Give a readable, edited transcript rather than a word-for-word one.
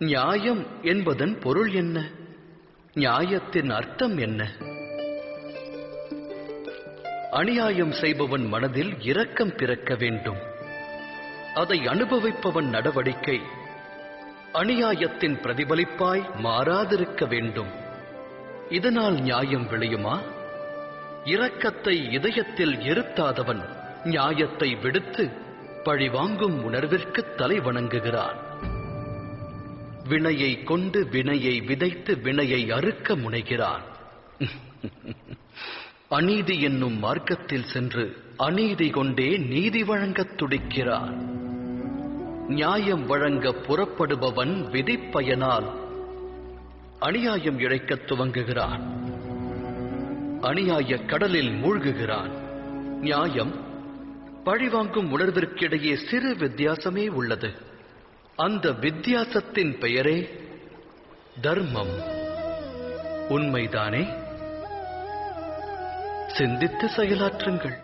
நியாயம் என்பதன் பொருள் என்ன? நியாயத்தின் அர்த்தம் என்ன? அநியாயம் செய்பவன் மனதில் இரக்கம் பிறக்க வேண்டும். அதை அனுபவிப்பவன் நடவடிக்கை அநியாயத்தின் பிரதிபலிப்பாய் மாறாதிருக்க வேண்டும். இதனால் நியாயம் விளையுமா? இரக்கத்தை இதயத்தில் இருத்தாதவன் நியாயத்தை விடுத்து பழிவாங்கும் உணர்விற்கு தலை வணங்குகிறான். வினையை கொண்டு வினையை விதைத்து வினையை அறுக்க முனைகிறான். அநீதி என்னும் மார்க்கத்தில் சென்று அநீதி கொண்டே நீதி வழங்கத் துடிக்கிறான். நியாயம் வழங்க புறப்படுபவன் விதிப்பயனால் அநியாயம் இழைக்கத் துவங்குகிறான். அநியாய கடலில் மூழ்குகிறான். நியாயம் பழிவாங்கும் உணர்விற்கிடையே சிறு வித்தியாசமே உள்ளது. அந்த வித்தியாசத்தின் பெயரே தர்மம். உண்மைதானே? சிந்தித்து செயலாற்றுங்கள்.